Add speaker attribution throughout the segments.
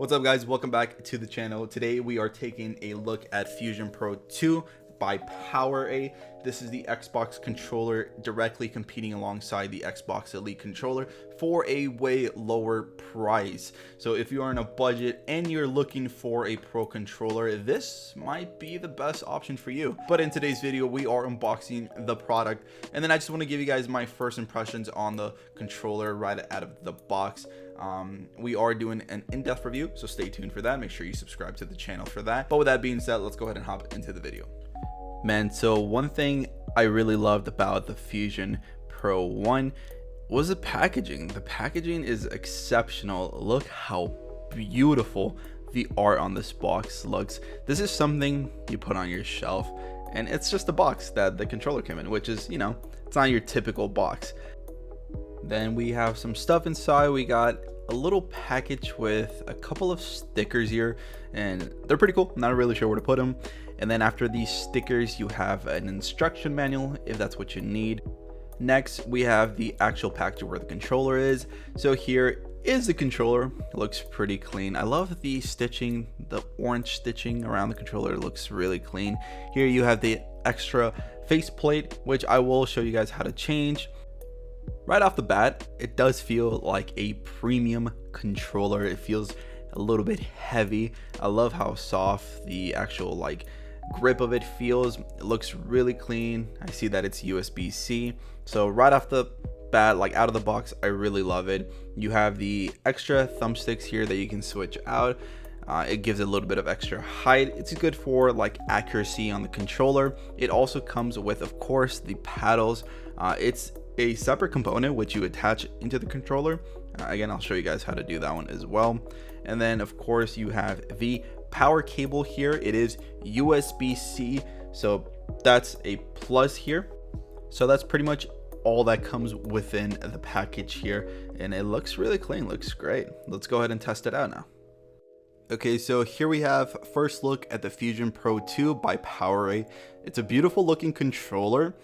Speaker 1: What's up, guys? Welcome back to the channel. Today we are taking a look at Fusion Pro 2 by PowerA. This is the Xbox controller directly competing alongside the Xbox Elite controller for a way lower price. So if you are on a budget and you're looking for a pro controller, this might be the best option for you. But in today's video, we are unboxing the product, and then I just want to give you guys my first impressions on the controller right out of the box. We are doing an in-depth review, so stay tuned for that. Make sure you subscribe to the channel for that. But with that being said, let's go ahead and hop into the video. Man, so one thing I really loved about the Fusion Pro 1 was the packaging. The packaging is exceptional. Look how beautiful the art on this box looks. This is something you put on your shelf, and it's just a box that the controller came in, which is, you know, it's not your typical box. Then we have some stuff inside. We got a little package with a couple of stickers here, and they're pretty cool. I'm not really sure where to put them. And then after these stickers, you have an instruction manual if that's what you need. Next, we have the actual package where the controller is. So here is the controller. It looks pretty clean. I love the stitching, the orange stitching around the controller. It looks really clean. Here you have the extra faceplate, which I will show you guys how to change. Right off the bat, it does feel like a premium controller. It feels a little bit heavy. I love how soft the actual grip of it feels. It looks really clean. I see that it's USB-C. So right off the bat, out of the box, I really love it. You have the extra thumbsticks here that you can switch out. It gives it a little bit of extra height. It's good for accuracy on the controller. It also comes with, of course, the paddles. It's a separate component which you attach into the controller. Again, I'll show you guys how to do that one as well. And then of course you have the power cable here. It is USB-C, so that's a plus here. So that's pretty much all that comes within the package here, and it looks really clean, looks great. Let's go ahead and test it out now. Okay, so here we have first look at the Fusion Pro 2 by PowerA. It's a beautiful looking controller.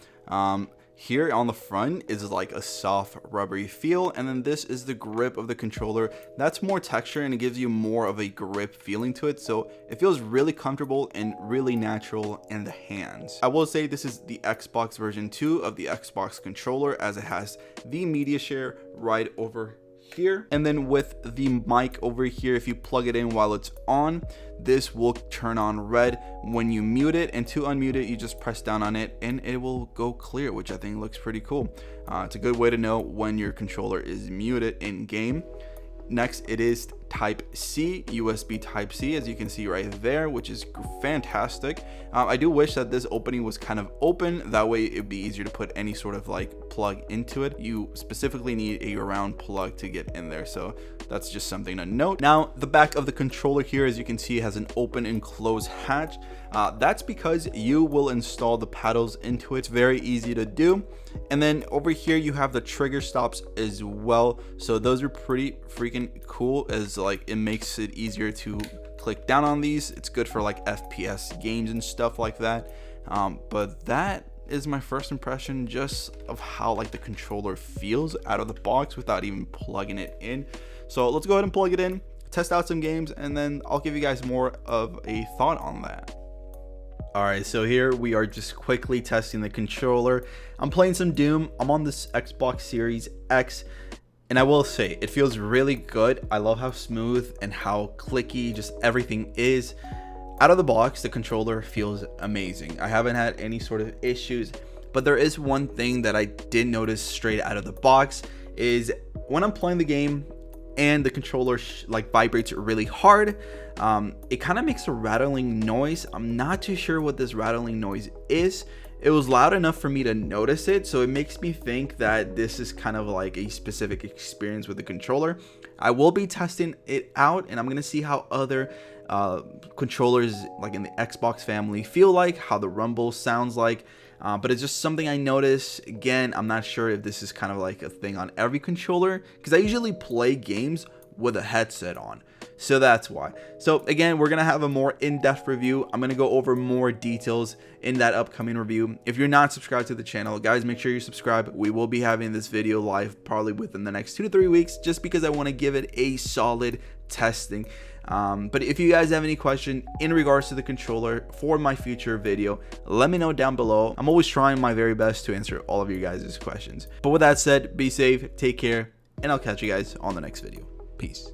Speaker 1: Here on the front is a soft rubbery feel, and then this is the grip of the controller. That's more texture and it gives you more of a grip feeling to it, so it feels really comfortable and really natural in the hands. I will say this is the Xbox version 2 of the Xbox controller, as it has the media share right over here, and then with the mic over here, if you plug it in while it's on, this will turn on red when you mute it, and to unmute it you just press down on it and it will go clear, which I think looks pretty cool. It's a good way to know when your controller is muted in game. Next, it is Type C, USB Type C, as you can see right there, which is fantastic. I do wish that this opening was kind of open, that way it'd be easier to put any sort of plug into it. You specifically need a round plug to get in there, so that's just something to note. Now, the back of the controller here, as you can see, has an open and close hatch. That's because you will install the paddles into it. It's very easy to do. And then over here you have the trigger stops as well, so those are pretty freaking cool, as it makes it easier to click down on these. It's good for FPS games and stuff like that. But that is my first impression just of how the controller feels out of the box without even plugging it in. So let's go ahead and plug it in, test out some games, and then I'll give you guys more of a thought on that. Alright, so here we are just quickly testing the controller. I'm playing some Doom. I'm on this Xbox Series X, and I will say it feels really good. I love how smooth and how clicky just everything is. Out of the box, the controller feels amazing. I haven't had any sort of issues, but there is one thing that I did notice straight out of the box is when I'm playing the game and the controller vibrates really hard, it kind of makes a rattling noise. I'm not too sure what this rattling noise is. It was loud enough for me to notice it, so it makes me think that this is kind of a specific experience with the controller. I will be testing it out, and I'm gonna see how other controllers in the Xbox family feel how the rumble sounds but it's just something I noticed. Again, I'm not sure if this is kind of a thing on every controller, because I usually play games with a headset on, so that's why. So again, we're gonna have a more in-depth review. I'm gonna go over more details in that upcoming review. If you're not subscribed to the channel, guys, make sure you subscribe. We will be having this video live probably within the next 2 to 3 weeks, just because I want to give it a solid testing. But if you guys have any question in regards to the controller for my future video, let me know down below. I'm always trying my very best to answer all of you guys' questions. But with that said, be safe, take care, and I'll catch you guys on the next video. Peace.